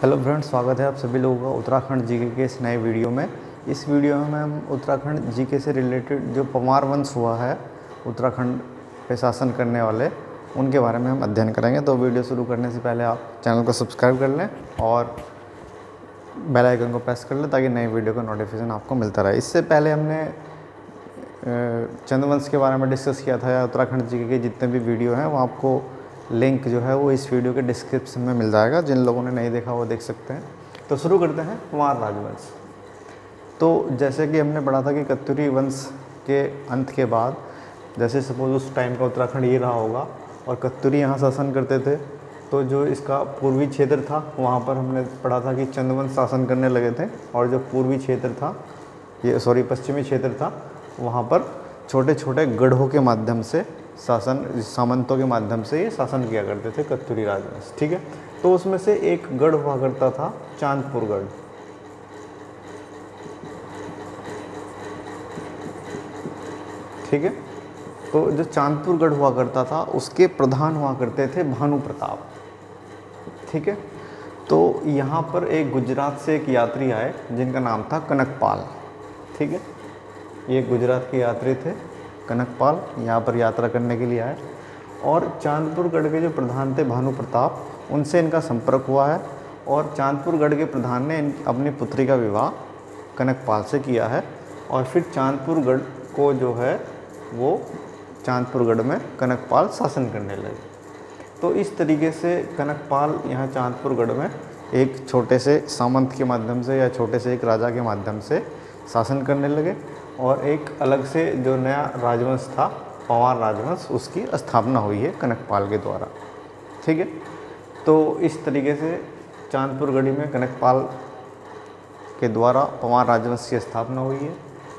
Hello friends, स्वागत है आप सभी लोगों का उत्तराखंड जीके के इस नए वीडियो में। इस वीडियो में हम उत्तराखंड जीके से रिलेटेड जो पंवार वंश हुआ है उत्तराखंड पे शासन करने वाले, उनके बारे में हम अध्ययन करेंगे। तो वीडियो शुरू करने से पहले आप चैनल को सब्सक्राइब कर लें और बेल आइकन को प्रेस कर लें ताकि नई वीडियो का नोटिफिकेशन आपको मिलता रहे। इससे पहले हमने चंद्रवंश के बारे में डिस्कस किया था, या उत्तराखंड जीके के जितने भी वीडियो हैं वो आपको लिंक जो है वो इस वीडियो के डिस्क्रिप्शन में मिल जाएगा। जिन लोगों ने नहीं देखा वो देख सकते हैं। तो शुरू करते हैं पंवार राजवंश। तो जैसे कि हमने पढ़ा था कि कत्यूरी वंश के अंत के बाद, जैसे सपोज उस टाइम का उत्तराखंड ये रहा होगा और कत्यूरी यहाँ शासन करते थे, तो जो इसका पूर्वी क्षेत्र था वहाँ पर हमने पढ़ा था कि चंद्रवंश शासन करने लगे थे, और जो पूर्वी क्षेत्र था पश्चिमी क्षेत्र था, वहाँ पर छोटे छोटे गढ़ों के माध्यम से सामंतों के माध्यम से ये शासन किया करते थे कत्यूरी राजवंश। ठीक है, तो उसमें से एक गढ़ हुआ करता था चांदपुर गढ़। ठीक है, तो जो चांदपुर गढ़ हुआ करता था उसके प्रधान हुआ करते थे भानु प्रताप। ठीक है, तो यहाँ पर एक गुजरात से एक यात्री आए जिनका नाम था कनकपाल। ठीक है, ये गुजरात के यात्री थे कनकपाल, यहाँ पर यात्रा करने के लिए आए, और चांदपुर गढ़ के जो प्रधान थे भानु प्रताप, उनसे इनका संपर्क हुआ है। और चांदपुर गढ़ के प्रधान ने अपनी पुत्री का विवाह कनकपाल से किया है, और फिर चांदपुर गढ़ को जो है वो चांदपुर गढ़ में कनकपाल शासन करने लगे। तो इस तरीके से कनकपाल यहाँ चांदपुर गढ़ में एक छोटे से सामंत के माध्यम से या छोटे से एक राजा के माध्यम से शासन करने लगे, और एक अलग से जो नया राजवंश था पंवार राजवंश, उसकी स्थापना हुई है कनकपाल के द्वारा। ठीक है, तो इस तरीके से चांदपुर गढ़ी में कनकपाल के द्वारा पंवार राजवंश की स्थापना हुई है।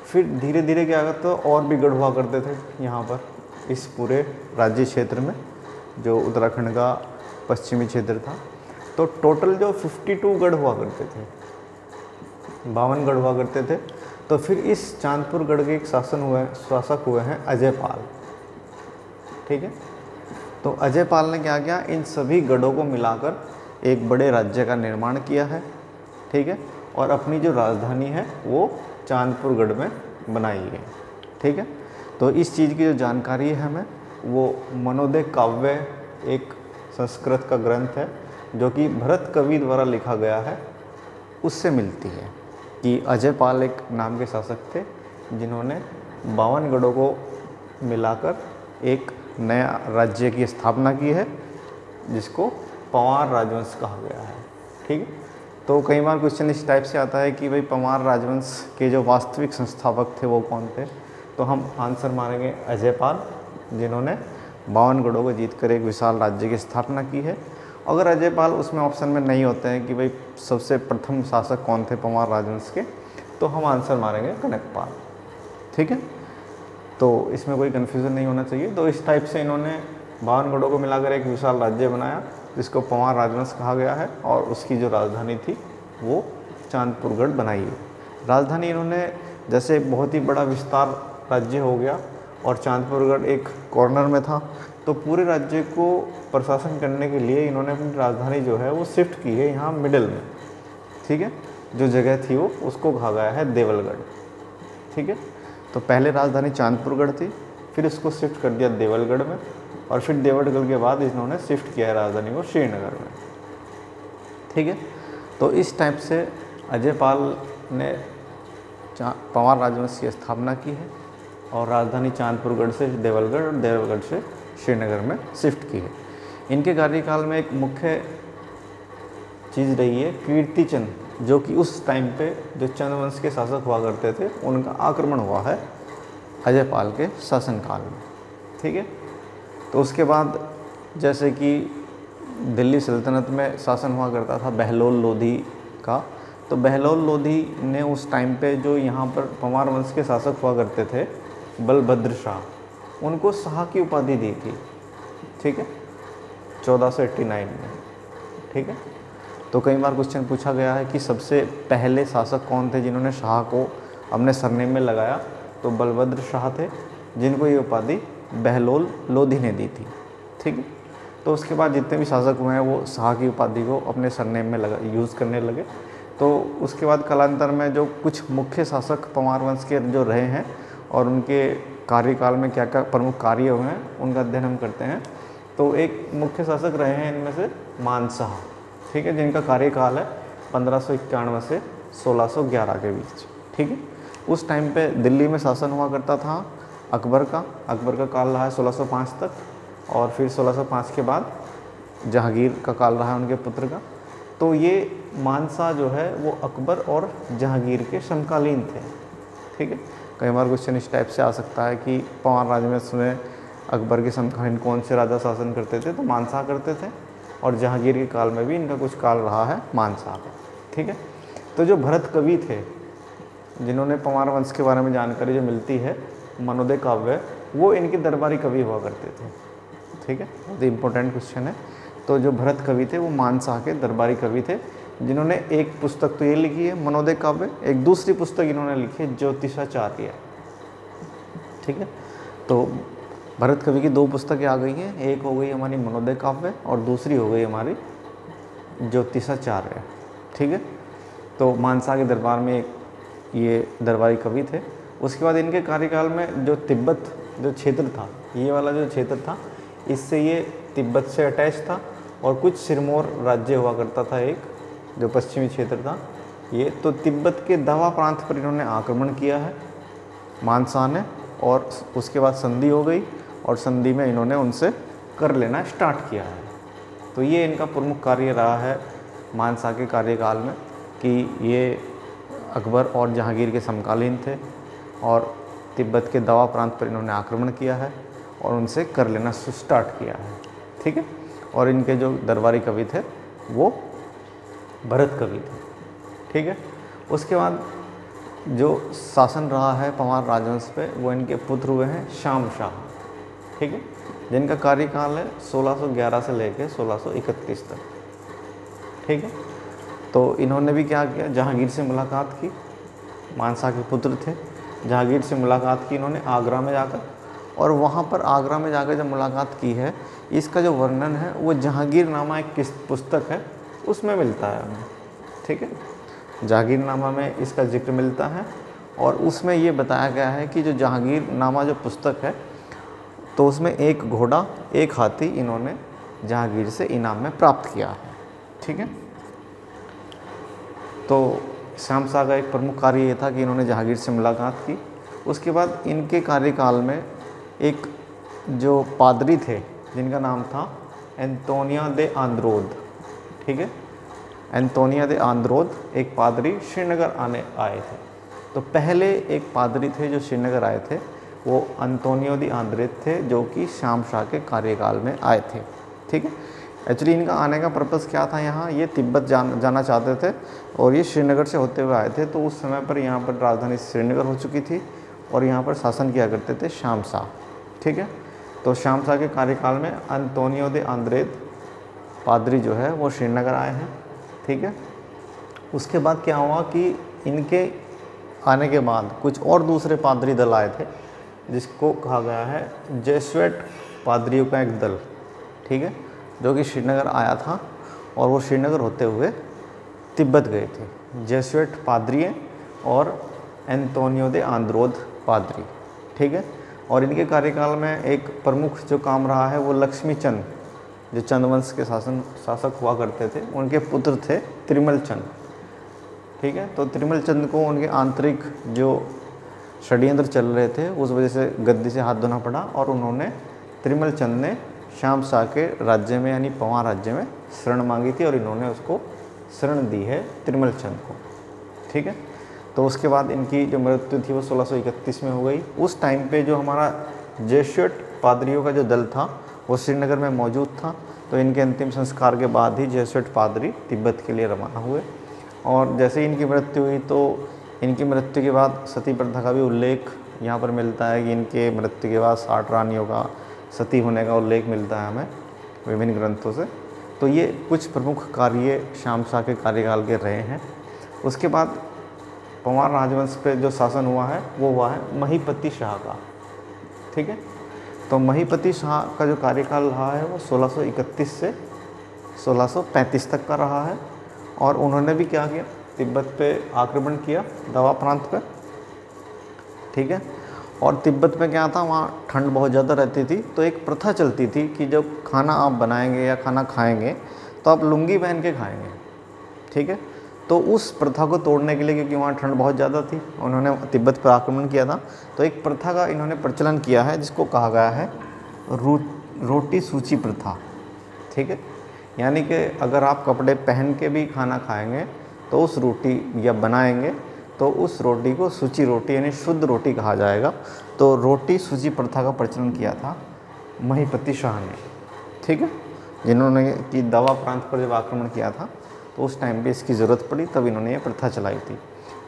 फिर धीरे धीरे क्या करते तो और भी गढ़ हुआ करते थे यहाँ पर इस पूरे राज्य क्षेत्र में, जो उत्तराखंड का पश्चिमी क्षेत्र था। तो टोटल जो 52 गढ़ हुआ करते थे, 52 गढ़ हुआ करते थे। तो फिर इस चांदपुर गढ़ के एक शासक हुए हैं अजयपाल। ठीक है, तो अजयपाल ने क्या किया, इन सभी गढ़ों को मिलाकर एक बड़े राज्य का निर्माण किया है। ठीक है, और अपनी जो राजधानी है वो चांदपुर गढ़ में बनाई है। ठीक है, तो इस चीज़ की जो जानकारी है हमें, वो मनोदय काव्य एक संस्कृत का ग्रंथ है जो कि भरत कवि द्वारा लिखा गया है, उससे मिलती है कि अजयपाल एक नाम के शासक थे जिन्होंने 52 गढ़ों को मिलाकर एक नया राज्य की स्थापना की है, जिसको पंवार राजवंश कहा गया है। ठीक है, तो कई बार क्वेश्चन इस टाइप से आता है कि भाई पंवार राजवंश के जो वास्तविक संस्थापक थे वो कौन थे, तो हम आंसर मानेंगे अजयपाल, जिन्होंने 52 गढ़ों को जीतकर एक विशाल राज्य की स्थापना की है। अगर अजयपाल उसमें ऑप्शन में नहीं होते हैं कि भाई सबसे प्रथम शासक कौन थे पंवार राजवंश के, तो हम आंसर मारेंगे कनकपाल। ठीक है, तो इसमें कोई कन्फ्यूज़न नहीं होना चाहिए। तो इस टाइप से इन्होंने 52 गढ़ों को मिलाकर एक विशाल राज्य बनाया जिसको पंवार राजवंश कहा गया है, और उसकी जो राजधानी थी वो चांदपुर गढ़ बनाई है। राजधानी इन्होंने, जैसे बहुत ही बड़ा विस्तार राज्य हो गया और चांदपुर गढ़ एक कॉर्नर में था, तो पूरे राज्य को प्रशासन करने के लिए इन्होंने अपनी राजधानी जो है वो शिफ्ट की है यहाँ मिडिल में। ठीक है, जो जगह थी वो उसको कहा गया है देवलगढ़। ठीक है, तो पहले राजधानी चांदपुर गढ़ थी, फिर इसको शिफ्ट कर दिया देवलगढ़ में, और फिर देवलगढ़ के बाद इन्होंने शिफ्ट किया है राजधानी को श्रीनगर में। ठीक है, तो इस टाइप से अजयपाल ने पंवार राजवंश की स्थापना की है, और राजधानी चांदपुर गढ़ से देवलगढ़ और देवलगढ़ से श्रीनगर में शिफ्ट की है। इनके कार्यकाल में एक मुख्य चीज़ रही है कीर्तिचंद, जो कि उस टाइम पे जो चंद्रवंश के शासक हुआ करते थे उनका आक्रमण हुआ है अजयपाल के शासनकाल में। ठीक है, तो उसके बाद जैसे कि दिल्ली सल्तनत में शासन हुआ करता था बहलोल लोधी का, तो बहलोल लोधी ने उस टाइम पे जो यहाँ पर पंवार वंश के शासक हुआ करते थे बलभद्र शाह, उनको शाह की उपाधि दी थी। ठीक है, 1489 में। ठीक है, तो कई बार क्वेश्चन पूछा गया है कि सबसे पहले शासक कौन थे जिन्होंने शाह को अपने सरनेम में लगाया, तो बलभद्र शाह थे, जिनको ये उपाधि बहलोल लोधी ने दी थी। ठीक है, तो उसके बाद जितने भी शासक हुए हैं वो शाह की उपाधि को अपने सरनेम में यूज़ करने लगे। तो उसके बाद कालांतर में जो कुछ मुख्य शासक पंवार वंश के जो रहे हैं और उनके कार्यकाल में क्या क्या प्रमुख कार्य हुए हैं उनका अध्ययन हम करते हैं। तो एक मुख्य शासक रहे हैं इनमें से मानशाह, ठीक है, जिनका कार्यकाल है 1591 से 1611 के बीच, ठीक है। उस टाइम पे दिल्ली में शासन हुआ करता था अकबर का काल रहा है 1605 तक, और फिर 1605 के बाद जहांगीर का काल रहा है उनके पुत्र का। तो ये मानशाह जो है वो अकबर और जहांगीर के समकालीन थे, ठीक है। कई बार क्वेश्चन इस टाइप से आ सकता है कि पंवार राजवंश में अकबर के समकालीन कौन से राजा शासन करते थे, तो मानशाह करते थे, और जहांगीर के काल में भी इनका कुछ काल रहा है मानशाह का, ठीक है। तो जो भरत कवि थे जिन्होंने पंवार वंश के बारे में जानकारी जो मिलती है, मनोदय काव्य, वो इनके दरबारी कवि हुआ करते थे, ठीक है। बहुत ही इंपॉर्टेंट क्वेश्चन है। तो जो भरत कवि थे वो मानशाह के दरबारी कवि थे, जिन्होंने एक पुस्तक तो ये लिखी है मनोदय काव्य, एक दूसरी पुस्तक इन्होंने लिखी है ज्योतिषाचार्य, ठीक है। तो भरत कवि की दो पुस्तकें आ गई हैं, एक हो गई हमारी मनोदय काव्य और दूसरी हो गई हमारी ज्योतिषाचार्य, ठीक है। तो मानशाह के दरबार में ये दरबारी कवि थे। उसके बाद इनके कार्यकाल में जो तिब्बत जो क्षेत्र था, ये वाला जो क्षेत्र था, इससे ये तिब्बत से अटैच था, और कुछ सिरमौर राज्य हुआ करता था एक, जो पश्चिमी क्षेत्र था ये। तो तिब्बत के दावा प्रांत पर इन्होंने आक्रमण किया है मानशाह ने, और उसके बाद संधि हो गई, और संधि में इन्होंने उनसे कर लेना स्टार्ट किया है। तो ये इनका प्रमुख कार्य रहा है मानशाह के कार्यकाल में, कि ये अकबर और जहांगीर के समकालीन थे, और तिब्बत के दावा प्रांत पर इन्होंने आक्रमण किया है और उनसे कर लेना स्टार्ट किया है, ठीक है। और इनके जो दरबारी कवि थे वो भरत कवि थे, ठीक है। उसके बाद जो शासन रहा है पंवार राजवंश पे, वो इनके पुत्र हुए हैं श्याम शाह, ठीक है, जिनका कार्यकाल है 1611 से लेकर 1631 तक, ठीक है। तो इन्होंने भी क्या किया, जहांगीर से मुलाकात की, मानशाह के पुत्र थे, जहांगीर से मुलाकात की इन्होंने आगरा में जाकर, और वहाँ पर आगरा में जाकर जब मुलाकात की है, इसका जो वर्णन है वो जहांगीरनामा एक पुस्तक है उसमें मिलता है हमें, ठीक है। जहांगीरनामा में इसका जिक्र मिलता है, और उसमें ये बताया गया है कि जो जहांगीरनामा जो पुस्तक है, तो उसमें एक घोड़ा एक हाथी इन्होंने जहांगीर से इनाम में प्राप्त किया है, ठीक है। तो श्याम शाह का एक प्रमुख कार्य ये था कि इन्होंने जहांगीर से मुलाकात की। उसके बाद इनके कार्यकाल में एक जो पादरी थे जिनका नाम था एंतोनिया दे आंद्रोद, ठीक है, एंतोनिया दे आंद्रोद एक पादरी श्रीनगर आए थे। तो पहले एक पादरी थे जो श्रीनगर आए थे, वो अंतोनियो दी आंद्रेद थे, जो कि श्याम शाह के कार्यकाल में आए थे, ठीक है। एक्चुअली इनका आने का पर्पज़ क्या था, यहाँ ये तिब्बत जाना चाहते थे, और ये श्रीनगर से होते हुए आए थे। तो उस समय पर यहाँ पर राजधानी श्रीनगर हो चुकी थी, और यहाँ पर शासन किया करते थे श्याम शाह, ठीक है। तो श्याम शाह के कार्यकाल में अंतोनियो दे आंद्रेद पादरी जो है वो श्रीनगर आए हैं, ठीक है। उसके बाद क्या हुआ कि इनके आने के बाद कुछ और दूसरे पादरी दल आए थे, जिसको कहा गया है जेसुइट पादरियों का एक दल, ठीक है, जो कि श्रीनगर आया था, और वो श्रीनगर होते हुए तिब्बत गए थे। जेसुइट पादरी और एंतोनियो दे आंद्रोद पादरी, ठीक है। और इनके कार्यकाल में एक प्रमुख जो काम रहा है वो लक्ष्मी चंद, जो चंद वंश के शासक हुआ करते थे, उनके पुत्र थे त्रिमल चंद, ठीक है। तो त्रिमल चंद को उनके आंतरिक जो षड्यंत्र चल रहे थे उस वजह से गद्दी से हाथ धोना पड़ा, और उन्होंने त्रिमल चंद ने श्याम शाह के राज्य में यानी पंवार राज्य में शरण मांगी थी, और इन्होंने उसको शरण दी है त्रिमल चंद को, ठीक है। तो उसके बाद इनकी जो मृत्यु थी वो 1631 में हो गई। उस टाइम पे जो हमारा जेसुइट पादरियों का जो दल था वो श्रीनगर में मौजूद था। तो इनके अंतिम संस्कार के बाद ही जेसुइट पादरी तिब्बत के लिए रवाना हुए, और जैसे ही इनकी मृत्यु हुई तो इनकी मृत्यु के बाद सती प्रथा का भी उल्लेख यहाँ पर मिलता है कि इनके मृत्यु के बाद 60 रानियों का सती होने का उल्लेख मिलता है हमें विभिन्न ग्रंथों से। तो ये कुछ प्रमुख कार्य श्याम शाह के कार्यकाल के रहे हैं। उसके बाद पंवार राजवंश पे जो शासन हुआ है वो हुआ है महीपति शाह का, ठीक है। तो महीपति शाह का जो कार्यकाल रहा है वो 1631 से 1635 तक का रहा है। और उन्होंने भी क्या किया, तिब्बत पे आक्रमण किया, दवा प्रांत पे, ठीक है। और तिब्बत में क्या था, वहाँ ठंड बहुत ज़्यादा रहती थी, तो एक प्रथा चलती थी कि जब खाना आप बनाएंगे या खाना खाएंगे तो आप लुंगी पहन के खाएंगे, ठीक है। तो उस प्रथा को तोड़ने के लिए, क्योंकि वहाँ ठंड बहुत ज़्यादा थी, उन्होंने तिब्बत पर आक्रमण किया था, तो एक प्रथा का इन्होंने प्रचलन किया है जिसको कहा गया है रोटी सूची प्रथा, ठीक है। यानी कि अगर आप कपड़े पहन के भी खाना खाएंगे तो उस रोटी या बनाएंगे तो उस रोटी को सूची रोटी यानी शुद्ध रोटी कहा जाएगा। तो रोटी सूची प्रथा का प्रचलन किया था महीपति शाह ने, ठीक है, जिन्होंने कि दवा प्रांत पर जब आक्रमण किया था तो उस टाइम पे इसकी ज़रूरत पड़ी, तब इन्होंने ये प्रथा चलाई थी।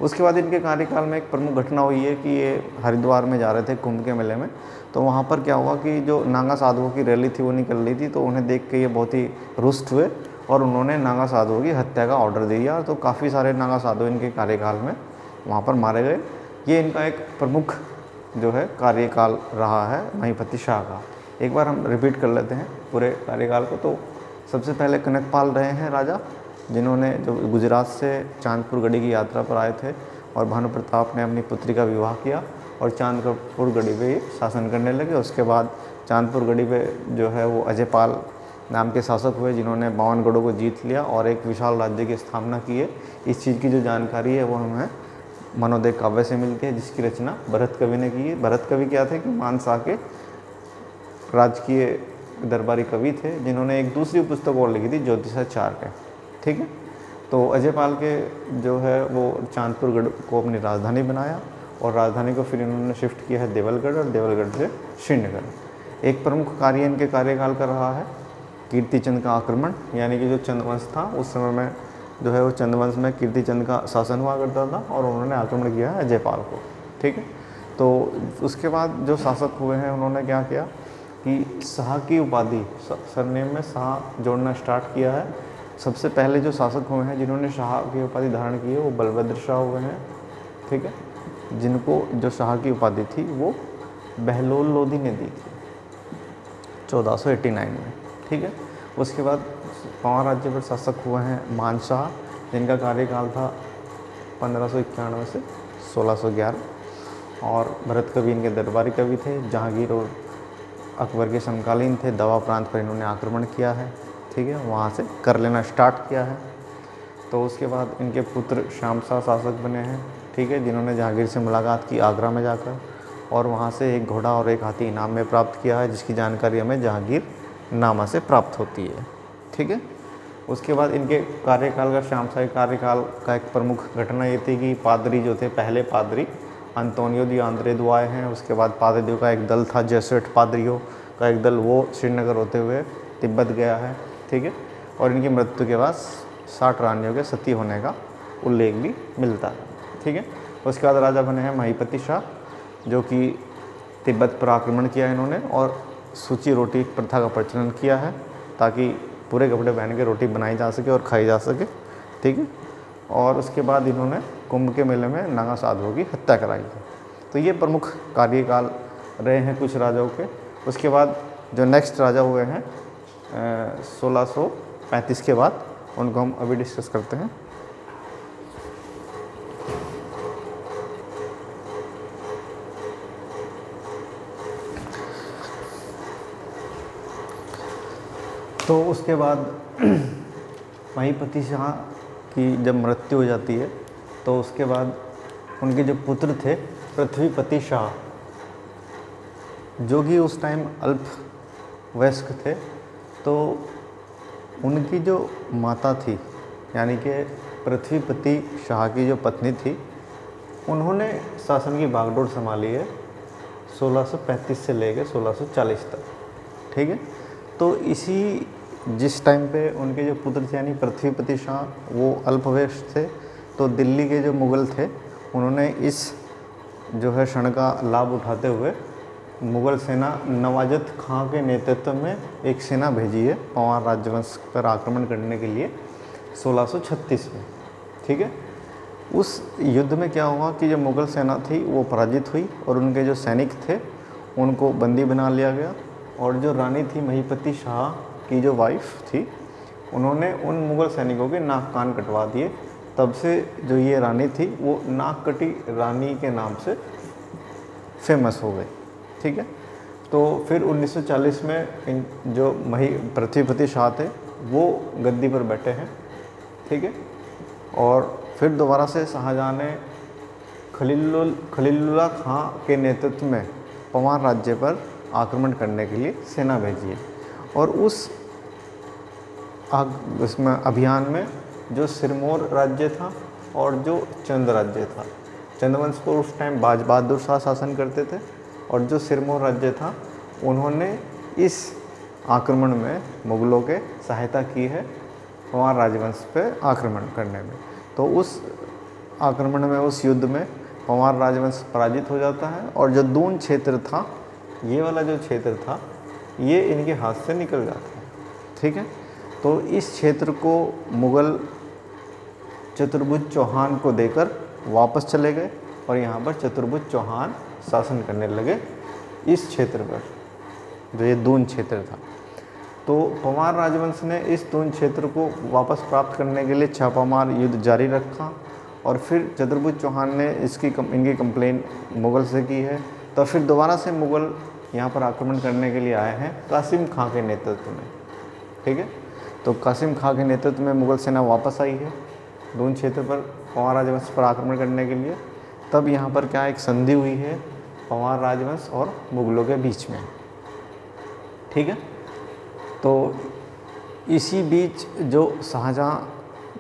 उसके बाद इनके कार्यकाल में एक प्रमुख घटना हुई है कि ये हरिद्वार में जा रहे थे कुंभ के मेले में, तो वहाँ पर क्या हुआ कि जो नागा साधुओं की रैली थी वो निकल रही थी, तो उन्हें देख के ये बहुत ही रुष्ट हुए और उन्होंने नागा साधुओं की हत्या का ऑर्डर दे दिया। तो काफ़ी सारे नागा साधु इनके कार्यकाल में वहाँ पर मारे गए। ये इनका एक प्रमुख जो है कार्यकाल रहा है महीपति शाह का। एक बार हम रिपीट कर लेते हैं पूरे कार्यकाल को। तो सबसे पहले कनकपाल रहे हैं राजा, जिन्होंने जो गुजरात से चांदपुर गढ़ी की यात्रा पर आए थे और भानु प्रताप ने अपनी पुत्री का विवाह किया और चांदपुर गढ़ी पे शासन करने लगे। उसके बाद चांदपुर गढ़ी पे जो है वो अजयपाल नाम के शासक हुए, जिन्होंने 52 गढ़ों को जीत लिया और एक विशाल राज्य की स्थापना की है। इस चीज़ की जो जानकारी है वो हमें मनोदय काव्य से मिलती है, जिसकी रचना भरत कवि ने की है। भरत कवि क्या थे कि मानसा के राजकीय दरबारी कवि थे, जिन्होंने एक दूसरी पुस्तक और लिखी थी ज्योतिषाचार्य, ठीक है। तो अजयपाल के जो है वो चांदपुर गढ़ को अपनी राजधानी बनाया और राजधानी को फिर इन्होंने शिफ्ट किया है देवलगढ़ और देवलगढ़ से श्रीनगर। एक प्रमुख कार्य इनके कार्यकाल का रहा है कीर्तिचंद का आक्रमण, यानी कि जो चंद्रवंश था उस समय में जो है वो चंद्रवंश में कीर्तिचंद का शासन हुआ करता था और उन्होंने आक्रमण किया है अजयपाल को, ठीक है। तो उसके बाद जो शासक हुए हैं उन्होंने क्या किया कि शाह की उपाधि, सरनेम में शाह जोड़ना स्टार्ट किया है। सबसे पहले जो शासक हुए हैं जिन्होंने शाह की उपाधि धारण की है वो बलभद्र शाह हुए हैं, ठीक है, जिनको जो शाह की उपाधि थी वो बहलोल लोधी ने दी थी 1489 में, ठीक है। उसके बाद पंवार राज्य पर शासक हुए हैं मानशाह, जिनका कार्यकाल था 1591 से 1611 और भरत कवि इनके दरबारी कवि थे। जहांगीर और अकबर के समकालीन थे। दवा प्रांत पर इन्होंने आक्रमण किया है, ठीक है, वहाँ से कर लेना स्टार्ट किया है। तो उसके बाद इनके पुत्र श्याम शाह शासक बने हैं, ठीक है, जिन्होंने जहांगीर से मुलाकात की आगरा में जाकर और वहाँ से एक घोड़ा और एक हाथी इनाम में प्राप्त किया है, जिसकी जानकारी हमें जहांगीर नामा से प्राप्त होती है, ठीक है। उसके बाद इनके कार्यकाल का श्याम शाह कार्यकाल का एक प्रमुख घटना ये थी कि पादरी जो थे, पहले पादरी अंतोनियो दी आंद्रेदो आए हैं। उसके बाद पादरियों का एक दल था, जेसुइट पादरियों का एक दल, वो श्रीनगर होते हुए तिब्बत गया है, ठीक है। और इनकी मृत्यु के बाद 60 रानियों के सती होने का उल्लेख भी मिलता है, ठीक है। उसके बाद राजा बने हैं महीपति शाह, जो कि तिब्बत पर आक्रमण किया इन्होंने और सूची रोटी प्रथा का प्रचलन किया है, ताकि पूरे कपड़े पहन के रोटी बनाई जा सके और खाई जा सके, ठीक है। और उसके बाद इन्होंने कुंभ के मेले में नागा साधुओं की हत्या कराई है। तो ये प्रमुख कार्यकाल रहे हैं कुछ राजाओं के। उसके बाद जो नेक्स्ट राजा हुए हैं 1635 के बाद, उनको हम अभी डिस्कस करते हैं। तो उसके बाद महीपति शाह की जब मृत्यु हो जाती है तो उसके बाद उनके जो पुत्र थे पृथ्वीपति शाह, जो कि उस टाइम अल्प वयस्क थे, तो उनकी जो माता थी यानी कि पृथ्वीपति शाह की जो पत्नी थी, उन्होंने शासन की बागडोर संभाली है 1635 से लेकर 1640 तक, ठीक है। तो इसी जिस टाइम पे उनके जो पुत्र थे यानी पृथ्वीपति शाह वो अल्पवयस्क थे, तो दिल्ली के जो मुग़ल थे उन्होंने इस जो है क्षण का लाभ उठाते हुए मुग़ल सेना नवाजत खां के नेतृत्व में एक सेना भेजी है पंवार राजवंश पर आक्रमण करने के लिए 1636 में, ठीक है। उस युद्ध में क्या हुआ कि जो मुग़ल सेना थी वो पराजित हुई और उनके जो सैनिक थे उनको बंदी बना लिया गया। और जो रानी थी महीपति शाह की जो वाइफ थी, उन्होंने उन मुग़ल सैनिकों के नाक कान कटवा दिए। तब से जो ये रानी थी वो नाक कटी रानी के नाम से फेमस हो गई। ठीक है, तो फिर 1940 में इन जो पृथ्वीपति शाह थे वो गद्दी पर बैठे हैं। ठीक है, और फिर दोबारा से शाहजहाँ ने खलीलुल्लाह खां के नेतृत्व में पंवार राज्य पर आक्रमण करने के लिए सेना भेजी है। और उसमें अभियान में जो सिरमौर राज्य था और जो चंद राज्य था, चंदवंश पर उस टाइम बाज बहादुर शाह शासन करते थे, और जो सिरमौर राज्य था उन्होंने इस आक्रमण में मुग़लों के सहायता की है पंवार राजवंश पे आक्रमण करने में। तो उस आक्रमण में, उस युद्ध में पंवार राजवंश पराजित हो जाता है। और जो दून क्षेत्र था, ये वाला जो क्षेत्र था, ये इनके हाथ से निकल जाता है। ठीक है, तो इस क्षेत्र को मुग़ल चतुर्भुज चौहान को देकर वापस चले गए और यहाँ पर चतुर्भुज चौहान शासन करने लगे इस क्षेत्र पर, जो ये दून क्षेत्र था। तो पंवार राजवंश ने इस दून क्षेत्र को वापस प्राप्त करने के लिए छापामार युद्ध जारी रखा। और फिर चतुर्भुज चौहान ने इनकी कंप्लेन मुग़ल से की है। तो फिर दोबारा से मुग़ल यहाँ पर आक्रमण करने के लिए आए हैं कासिम खां के नेतृत्व में। ठीक है, तो कासिम खां के नेतृत्व में मुग़ल सेना वापस आई है दून क्षेत्र पर पंवार राजवंश पर आक्रमण करने के लिए। तब यहाँ पर क्या एक संधि हुई है पंवार राजवंश और मुग़लों के बीच में। ठीक है, तो इसी बीच जो शाहजहाँ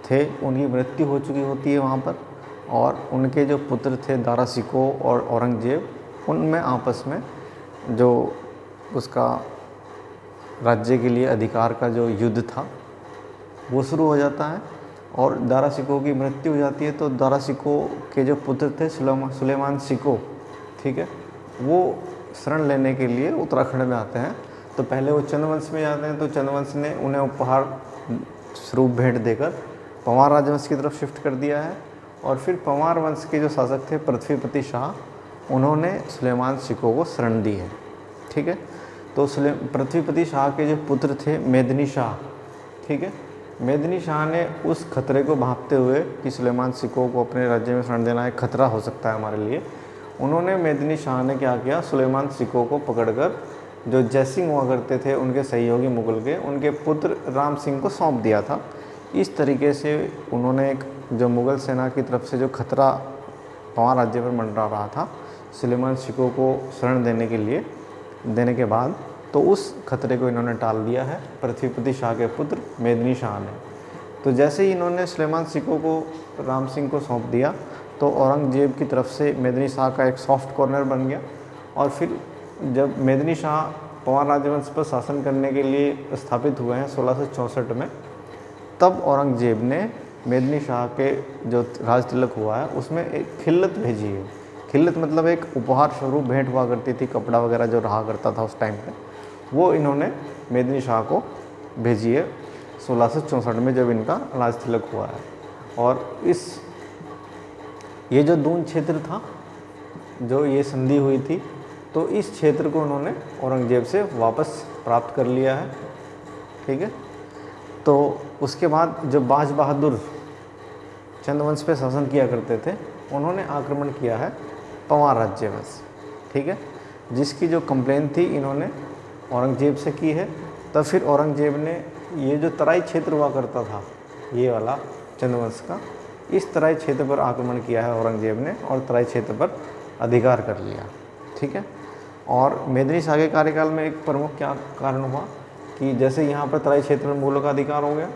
थे उनकी मृत्यु हो चुकी होती है वहाँ पर, और उनके जो पुत्र थे दारा शिकोह और औरंगजेब, उनमें आपस में जो उसका राज्य के लिए अधिकार का जो युद्ध था वो शुरू हो जाता है। और दारा शिकोह की मृत्यु हो जाती है। तो दारा शिकोह के जो पुत्र थे सुलेमान शिकोह, ठीक है, वो शरण लेने के लिए उत्तराखंड में आते हैं। तो पहले वो चंदवंश में जाते हैं, तो चंदवंश ने उन्हें उपहार स्वरूप भेंट देकर पंवार राजवंश की तरफ शिफ्ट कर दिया है। और फिर पंवार वंश के जो शासक थे पृथ्वीपति शाह, उन्होंने सुलेमान शिकोह को शरण दी है। ठीक है, तो पृथ्वीपति शाह के जो पुत्र थे मेदिनी शाह, ठीक है, मेदिनी शाह ने उस खतरे को भांपते हुए कि सुलेमान शिकोह को अपने राज्य में शरण देना एक खतरा हो सकता है हमारे लिए, उन्होंने मेदिनी शाह ने क्या किया, सुलेमान शिकोह को पकड़कर जो जयसिंह हुआ करते थे उनके सहयोगी मुग़ल के, उनके पुत्र राम सिंह को सौंप दिया था। इस तरीके से उन्होंने एक जो मुग़ल सेना की तरफ से जो खतरा पंवार राज्य पर मंडरा रहा था, सुलेमान शिकोह को शरण देने के बाद, तो उस खतरे को इन्होंने टाल दिया है पृथ्वीपति शाह के पुत्र मेदिनी शाह ने। तो जैसे ही इन्होंने सुलेमान शिकोह को राम सिंह को सौंप दिया, तो औरंगजेब की तरफ से मेदिनी शाह का एक सॉफ्ट कॉर्नर बन गया। और फिर जब मेदिनी शाह पंवार राजवंश पर शासन करने के लिए स्थापित हुए हैं 1664 में, तब औरंगजेब ने मेदिनी शाह के जो राज तिलक हुआ है उसमें एक खिल्लत भेजी है। खिल्लत मतलब एक उपहार स्वरूप भेंट हुआ करती थी, कपड़ा वगैरह जो रहा करता था उस टाइम पे, वो इन्होंने मेदिनी शाह को भेजी है 1664 में जब इनका राज तिलक हुआ है। और ये जो दून क्षेत्र था, जो ये संधि हुई थी, तो इस क्षेत्र को उन्होंने औरंगजेब से वापस प्राप्त कर लिया है। ठीक है, तो उसके बाद जो बाज बहादुर चंदवंश पे शासन किया करते थे, उन्होंने आक्रमण किया है पंवार राज्यवंश। ठीक है, जिसकी जो कंप्लेन थी इन्होंने औरंगजेब से की है। तब फिर औरंगजेब ने ये जो तराई क्षेत्र हुआ करता था, ये वाला चंदवंश का, इस तराई क्षेत्र पर आक्रमण किया है औरंगजेब ने और तराई क्षेत्र पर अधिकार कर लिया। ठीक है, और मेदिनी शाह के कार्यकाल में एक प्रमुख क्या कारण हुआ कि जैसे यहाँ पर तराई क्षेत्र में मुग़लों का अधिकार हो गया,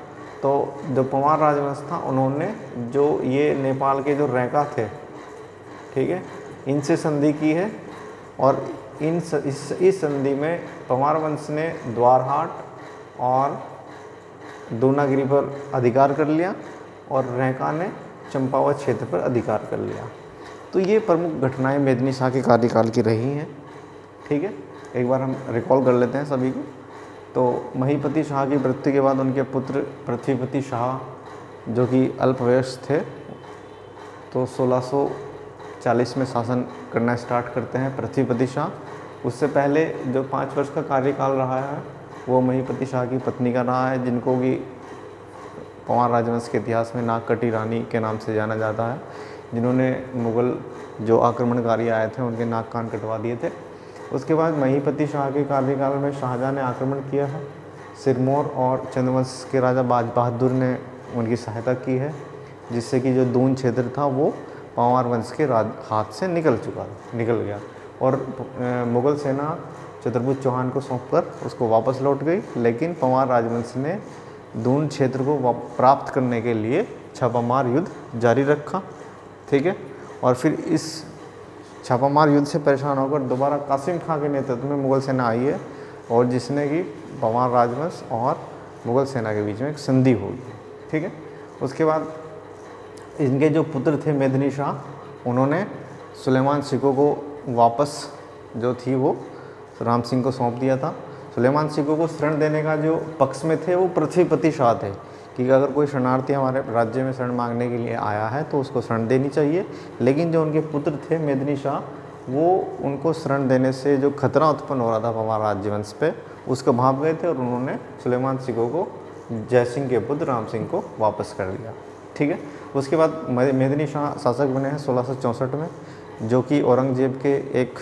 तो जो पंवार राजवंश था उन्होंने जो ये नेपाल के जो रैका थे, ठीक है, इनसे संधि की है। और इस संधि में पंवार वंश ने द्वारहाट और दूनागिरी पर अधिकार कर लिया और रैका ने चंपावत क्षेत्र पर अधिकार कर लिया। तो ये प्रमुख घटनाएं मेदिनी शाह के कार्यकाल की रही हैं। ठीक है, एक बार हम रिकॉल कर लेते हैं सभी को। तो महीपति शाह की मृत्यु के बाद उनके पुत्र पृथ्वीपति शाह, जो कि अल्पवयस्क थे, तो 1640 में शासन करना स्टार्ट करते हैं पृथ्वीपति शाह। उससे पहले जो 5 वर्ष का कार्यकाल रहा है वो महीपति शाह की पत्नी का रहा है, जिनको कि पंवार राजवंश के इतिहास में नागकटी रानी के नाम से जाना जाता है, जिन्होंने मुग़ल जो आक्रमणकारी आए थे उनके नाक कान कटवा दिए थे। उसके बाद महीपति शाह के कार्यकाल में शाहजहाँ ने आक्रमण किया है, सिरमौर और चंद्रवंश के राजा बाज बहादुर ने उनकी सहायता की है, जिससे कि जो दून क्षेत्र था वो पंवार वंश के हाथ से निकल गया और मुग़ल सेना छत्रभुज चौहान को सौंपकर उसको वापस लौट गई। लेकिन पंवार राजवंश ने दून क्षेत्र को प्राप्त करने के लिए छापामार युद्ध जारी रखा, ठीक है। और फिर इस छापामार युद्ध से परेशान होकर दोबारा कासिम खां के नेतृत्व में मुग़ल सेना आई है, और जिसने कि पंवार राजवंश और मुग़ल सेना के बीच में एक संधि हुई, ठीक है। उसके बाद इनके जो पुत्र थे मेदिनी शाह, उन्होंने सुलेमान सिको को वापस जो थी वो राम सिंह को सौंप दिया था। सुलेमान सिको को शरण देने का जो पक्ष में थे वो पृथ्वीपति शाह थे कि अगर कोई शरणार्थी हमारे राज्य में शरण मांगने के लिए आया है तो उसको शरण देनी चाहिए। लेकिन जो उनके पुत्र थे मेदिनी शाह, वो उनको शरण देने से जो खतरा उत्पन्न हो रहा था पंवार राज्यवंश पे, उसको भाप गए थे और उन्होंने सुलेमान सिको को जयसिंह के पुत्र राम सिंह को वापस कर दिया, ठीक है। उसके बाद मेदिनी शाह शासक बने हैं 1664 में, जो कि औरंगजेब के एक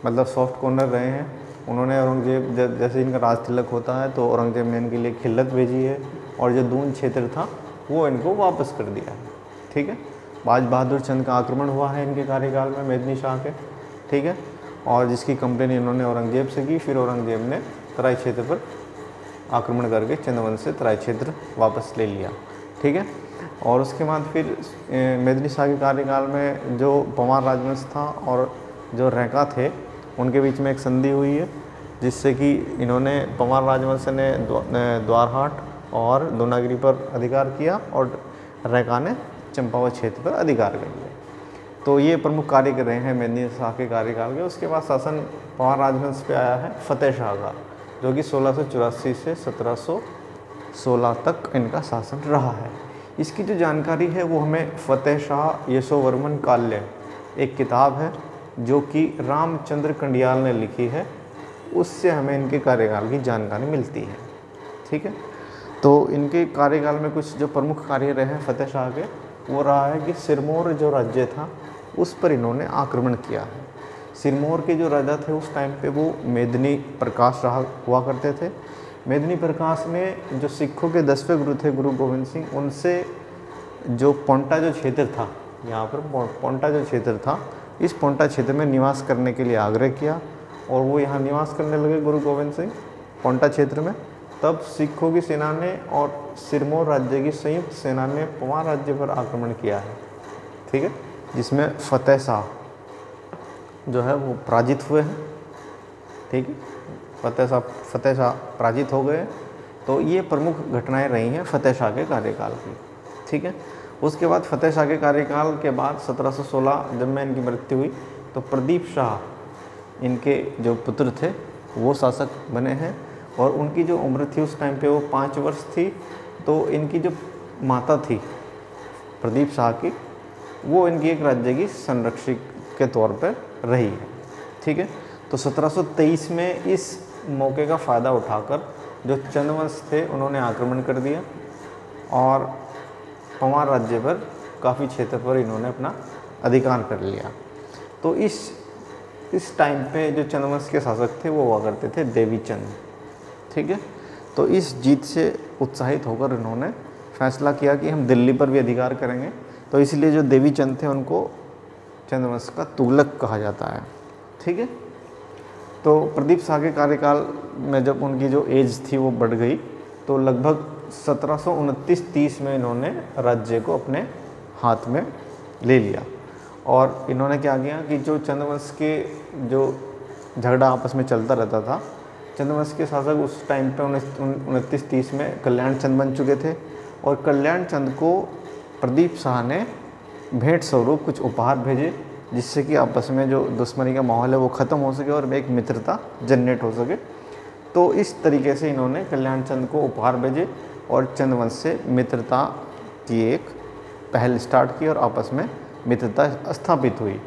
मतलब सॉफ्ट कॉर्नर रहे हैं। उन्होंने औरंगजेब जैसे इनका राज तिलक होता है तो औरंगजेब ने इनके लिए खिल्लत भेजी है और जो दून क्षेत्र था वो इनको वापस कर दिया है, ठीक है। बाज बहादुर चंद का आक्रमण हुआ है इनके कार्यकाल में मेदिनी शाह के, ठीक है, और जिसकी कंप्लेन इन्होंने औरंगजेब से की। फिर औरंगजेब ने तराई क्षेत्र पर आक्रमण करके चंद्रवंश से तराई क्षेत्र वापस ले लिया, ठीक है। और उसके बाद फिर मेदिनी शाह के कार्यकाल में जो पंवार राजवंश था और जो रैका थे उनके बीच में एक संधि हुई है, जिससे कि इन्होंने पंवार राजवंश ने द्वारहाट और दोनागिरी पर अधिकार किया और रैका ने चंपावत क्षेत्र पर अधिकार कर लिया। तो ये प्रमुख कार्य कर रहे हैं मेदिनी शाह के कार्यकाल के। उसके बाद शासन पंवार राजवंश पे आया है फतेह शाह का, जो कि 1684 से 1716 तक इनका शासन रहा है। इसकी जो जानकारी है वो हमें फतेह शाह यशोवर्मन काल्य एक किताब है जो कि रामचंद्र कंडियाल ने लिखी है, उससे हमें इनके कार्यकाल की जानकारी मिलती है, ठीक है। तो इनके कार्यकाल में कुछ जो प्रमुख कार्य रहे हैं फतेह शाह के, वो रहा है कि सिरमौर जो राज्य था उस पर इन्होंने आक्रमण किया है। सिरमौर के जो राजा थे उस टाइम पे वो मेदिनी प्रकाश हुआ करते थे। मेदिनी प्रकाश ने जो सिखों के 10वें गुरु थे गुरु गोविंद सिंह, उनसे जो पोंटा जो क्षेत्र था, यहाँ पर पोंटा जो क्षेत्र था, इस पोंटा क्षेत्र में निवास करने के लिए आग्रह किया और वो यहाँ निवास करने लगे गुरु गोविंद सिंह पोंटा क्षेत्र में। तब सिखों की सेना ने और सिरमौर राज्य की संयुक्त सेना ने पंवार राज्य पर आक्रमण किया है, ठीक है, जिसमें फतेह शाह जो है वो पराजित हुए हैं, ठीक है। फतेह शाह पराजित हो गए। तो ये प्रमुख घटनाएं रही हैं फतेह शाह के कार्यकाल की, ठीक है। उसके बाद फतेह शाह के कार्यकाल के बाद 1716 जब में इनकी मृत्यु हुई तो प्रदीप शाह इनके जो पुत्र थे वो शासक बने हैं और उनकी जो उम्र थी उस टाइम पे वो 5 वर्ष थी। तो इनकी जो माता थी प्रदीप शाह की, वो इनकी एक राज्य की संरक्षक के तौर पर रही है, ठीक है। तो 1723 में इस मौके का फ़ायदा उठाकर जो चंद्रवंश थे उन्होंने आक्रमण कर दिया और पंवार राज्य पर काफ़ी क्षेत्र पर इन्होंने अपना अधिकार कर लिया। तो इस टाइम पे जो चंद्रवंश के शासक थे वो हुआ करते थे देवीचंद, ठीक है। तो इस जीत से उत्साहित होकर इन्होंने फैसला किया कि हम दिल्ली पर भी अधिकार करेंगे। तो इसलिए जो देवीचंद थे उनको चंद्रवंश का तुगलक कहा जाता है, ठीक है। तो प्रदीप शाह के कार्यकाल में जब उनकी जो एज थी वो बढ़ गई तो लगभग 1729-30 में इन्होंने राज्य को अपने हाथ में ले लिया और इन्होंने क्या किया कि जो चंद्रवंश के जो झगड़ा आपस में चलता रहता था, चंद्रवंश के शासक उस टाइम पे 29-30 में कल्याण चंद बन चुके थे और कल्याण चंद को प्रदीप शाह ने भेंट स्वरूप कुछ उपहार भेजे, जिससे कि आपस में जो दुश्मनी का माहौल है वो ख़त्म हो सके और एक मित्रता जनरेट हो सके। तो इस तरीके से इन्होंने कल्याण चंद को उपहार भेजे और चंद्रवंश से मित्रता की एक पहल स्टार्ट की और आपस में मित्रता स्थापित हुई।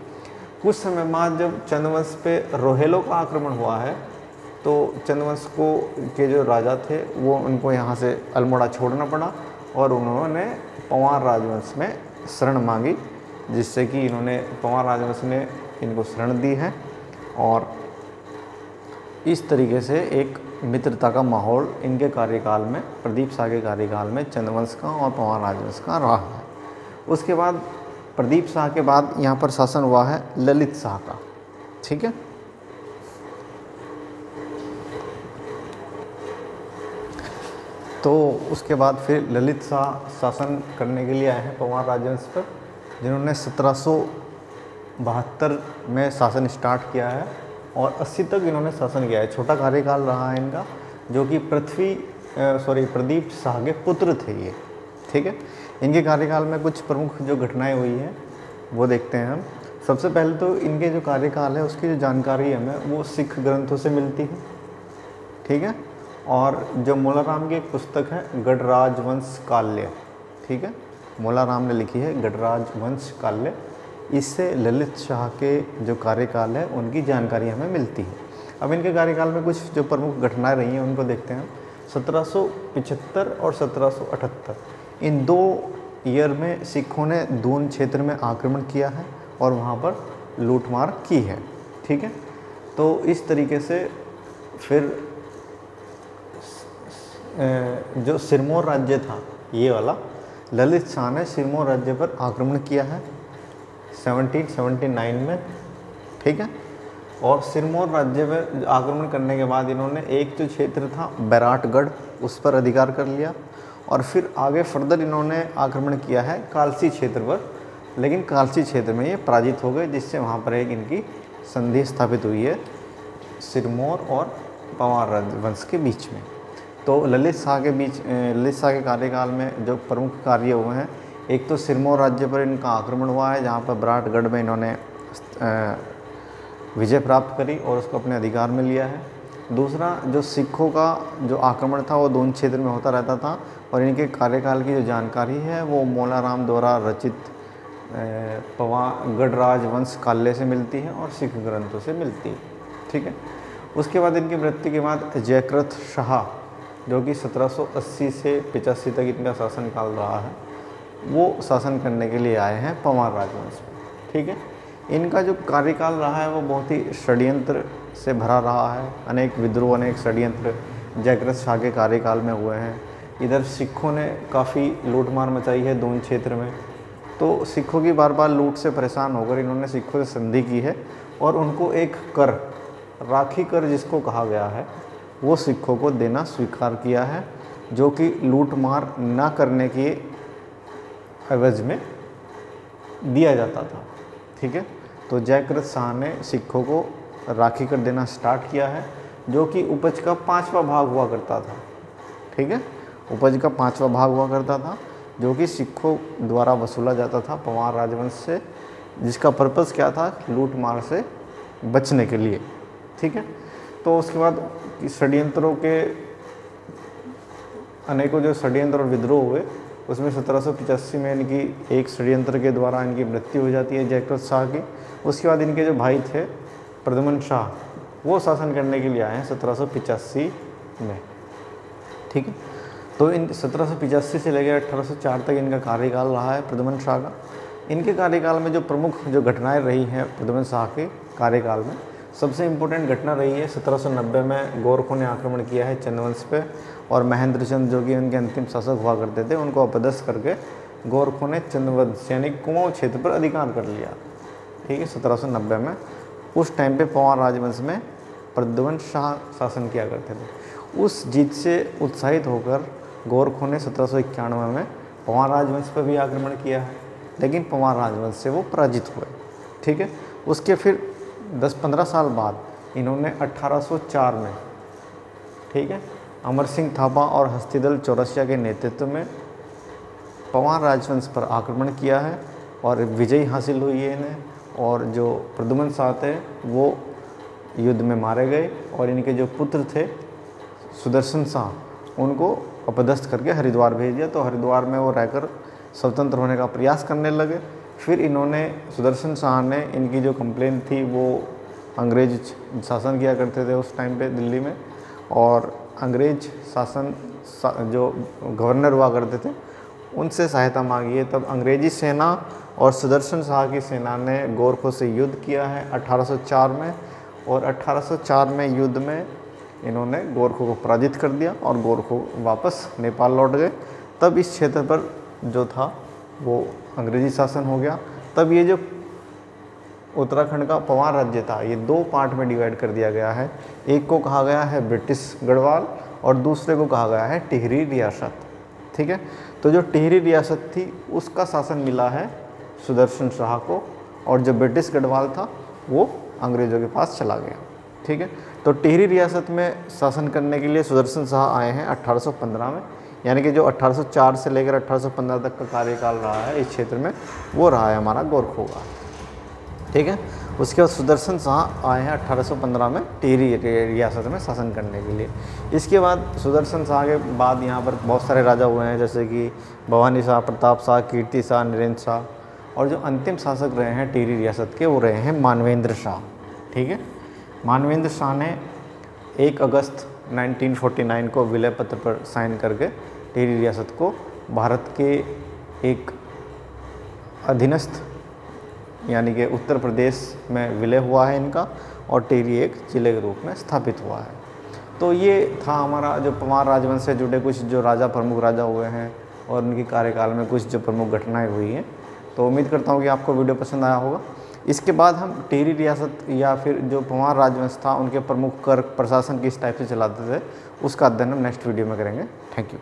कुछ समय बाद जब चंद्रवंश पे रोहेलों का आक्रमण हुआ है तो चंद्रवंश को के जो राजा थे वो उनको यहाँ से अल्मोड़ा छोड़ना पड़ा और उन्होंने पंवार राजवंश में शरण मांगी, जिससे कि इन्होंने पंवार राजवंश ने इनको शरण दी है। और इस तरीके से एक मित्रता का माहौल इनके कार्यकाल में, प्रदीप शाह के कार्यकाल में चंद्रवंश का और पंवार राजवंश का रहा है। उसके बाद प्रदीप शाह के बाद यहाँ पर शासन हुआ है ललित शाह का। ठीक है, तो उसके बाद फिर ललित शाह शासन करने के लिए आए हैं पंवार राजवंश पर, जिन्होंने 1772 में शासन स्टार्ट किया है और 80 तक इन्होंने शासन किया है। छोटा कार्यकाल रहा है इनका, जो कि प्रदीप शाह के पुत्र थे ये। ठीक है, इनके कार्यकाल में कुछ प्रमुख जो घटनाएं हुई हैं वो देखते हैं हम। सबसे पहले तो इनके जो कार्यकाल है उसकी जो जानकारी हमें वो सिख ग्रंथों से मिलती है। ठीक है, और जो मोलाराम की एक पुस्तक है गढ़राज वंश काल्य, ठीक है, मोलाराम ने लिखी है गढ़राज वंश काल्य, इससे ललित शाह के जो कार्यकाल है उनकी जानकारी हमें मिलती है। अब इनके कार्यकाल में कुछ जो प्रमुख घटनाएं रही हैं उनको देखते हैं। 1775 और 1778 इन 2 ईयर में सिखों ने दून क्षेत्र में आक्रमण किया है और वहाँ पर लूटमार की है। ठीक है, तो इस तरीके से फिर जो सिरमौर राज्य था ये वाला, ललित शाह ने सिरमौर राज्य पर आक्रमण किया है 1779 में। ठीक है, और सिरमौर राज्य में आक्रमण करने के बाद इन्होंने एक जो क्षेत्र था बैराटगढ़ उस पर अधिकार कर लिया और फिर आगे फर्दर इन्होंने आक्रमण किया है कालसी क्षेत्र पर, लेकिन कालसी क्षेत्र में ये पराजित हो गए, जिससे वहाँ पर एक इनकी संधि स्थापित हुई है सिरमौर और पंवार राजवंश के बीच में। तो ललित शाह के कार्यकाल में जो प्रमुख कार्य हुए हैं, एक तो सिरमौर राज्य पर इनका आक्रमण हुआ है, जहाँ पर बैराटगढ़ में इन्होंने विजय प्राप्त करी और उसको अपने अधिकार में लिया है। दूसरा, जो सिखों का जो आक्रमण था वो दून क्षेत्र में होता रहता था और इनके कार्यकाल की जो जानकारी है वो मोलाराम द्वारा रचित गढ़राज वंश काल्य से मिलती है और सिख ग्रंथों से मिलती है। ठीक है, उसके बाद इनकी मृत्यु के बाद जयकृत शाह, जो कि 1780 से 85 तक इनका शासनकाल रहा है, वो शासन करने के लिए आए हैं पंवार राजवंश में। ठीक है, इनका जो कार्यकाल रहा है वो बहुत ही षड्यंत्र से भरा रहा है। अनेक विद्रोह, अनेक षड्यंत्र जयकृत शाह के कार्यकाल में हुए हैं। इधर सिखों ने काफ़ी लूटमार मचाई है दून क्षेत्र में, तो सिखों की बार बार लूट से परेशान होकर इन्होंने सिखों से संधि की है और उनको एक कर, राखी कर जिसको कहा गया है, वो सिखों को देना स्वीकार किया है, जो कि लूटमार ना करने के एवज में दिया जाता था। ठीक है, तो जयकृत शाह ने सिखों को राखी कर देना स्टार्ट किया है, जो कि उपज का 5वां भाग हुआ करता था। ठीक है, उपज का 5वां भाग हुआ करता था, जो कि सिखों द्वारा वसूला जाता था पंवार राजवंश से, जिसका पर्पज़ क्या था, लूट मार से बचने के लिए। ठीक है, तो उसके बाद षड्यंत्रों के अनेकों जो षड्यंत्र और विद्रोह हुए, उसमें 1785 में इनकी एक षड्यंत्र के द्वारा इनकी मृत्यु हो जाती है जयकृत शाह की। उसके बाद इनके जो भाई थे प्रद्युम्न शाह, वो शासन करने के लिए आए हैं 1785 में। ठीक है, तो इन 1785 से लेकर 1804 तक इनका कार्यकाल रहा है प्रद्युम्न शाह का। इनके कार्यकाल में जो प्रमुख जो घटनाएं रही हैं प्रद्युम्न शाह के कार्यकाल में, सबसे इम्पोर्टेंट घटना रही है 1790 में गोरखों ने आक्रमण किया है चंद्रवंश पे और महेंद्र चंद, जो कि उनके अंतिम शासक हुआ करते थे, उनको अपदस्थ करके गोरखों ने चंद्रवंश यानी कुमाऊं क्षेत्र पर अधिकार कर लिया। ठीक है, 1790 में। उस टाइम पे पंवार राजवंश में प्रद्युम्न शाह शासन किया करते थे। उस जीत से उत्साहित होकर गोरखों ने 1791 में पंवार राजवंश पर भी आक्रमण किया है, लेकिन पंवार राजवंश से वो पराजित हुए। ठीक है, उसके फिर 10-15 साल बाद इन्होंने 1804 में, ठीक है, अमर सिंह थापा और हस्तिदल चौरसिया के नेतृत्व में पंवार राजवंश पर आक्रमण किया है और विजय हासिल हुई है इन्हें। और जो प्रद्युम्न शाह थे वो युद्ध में मारे गए और इनके जो पुत्र थे सुदर्शन शाह, उनको अपदस्थ करके हरिद्वार भेज दिया। तो हरिद्वार में वो रहकर स्वतंत्र होने का प्रयास करने लगे, फिर इन्होंने सुदर्शन शाह ने इनकी जो कंप्लेंट थी वो अंग्रेज शासन किया करते थे उस टाइम पे दिल्ली में, और अंग्रेज शासन जो गवर्नर हुआ करते थे उनसे सहायता मांगी है। तब अंग्रेजी सेना और सुदर्शन शाह की सेना ने गोरखों से युद्ध किया है 1804 में, और 1804 में युद्ध में इन्होंने गोरखों को पराजित कर दिया और गोरखों वापस नेपाल लौट गए। तब इस क्षेत्र पर जो था वो अंग्रेजी शासन हो गया। तब ये जो उत्तराखंड का पवार राज्य था ये 2 पार्ट में डिवाइड कर दिया गया है। एक को कहा गया है ब्रिटिश गढ़वाल और दूसरे को कहा गया है टिहरी रियासत। ठीक है, तो जो टिहरी रियासत थी उसका शासन मिला है सुदर्शन शाह को, और जो ब्रिटिश गढ़वाल था वो अंग्रेज़ों के पास चला गया। ठीक है, तो टिहरी रियासत में शासन करने के लिए सुदर्शन शाह आए हैं 1815 में, यानी कि जो 1804 से लेकर 1815 तक का कार्यकाल रहा है इस क्षेत्र में वो रहा है हमारा गोरखों का। ठीक है, उसके बाद सुदर्शन शाह आए हैं 1815 में टिहरी रियासत में शासन करने के लिए। इसके बाद सुदर्शन शाह के बाद यहाँ पर बहुत सारे राजा हुए हैं, जैसे कि भवानी शाह, प्रताप शाह, कीर्ति शाह, नरेंद्र शाह, और जो अंतिम शासक रहे हैं टिहरी रियासत के वो रहे हैं मानवेंद्र शाह। ठीक है, मानवेंद्र शाह ने 1 अगस्त 1949 को विलय पत्र पर साइन करके टिहरी रियासत को भारत के एक अधीनस्थ यानी कि उत्तर प्रदेश में विलय हुआ है इनका, और टिहरी एक जिले के रूप में स्थापित हुआ है। तो ये था हमारा जो पवार राजवंश से जुड़े कुछ जो राजा प्रमुख राजा हुए हैं और उनकी कार्यकाल में कुछ जो प्रमुख घटनाएं हुई हैं। तो उम्मीद करता हूँ कि आपको वीडियो पसंद आया होगा। इसके बाद हम टिहरी रियासत या फिर जो पवार राजवंश था उनके प्रमुख कर प्रशासन किस टाइप से चलाते थे उसका अध्ययन हम नेक्स्ट वीडियो में करेंगे। Thank you.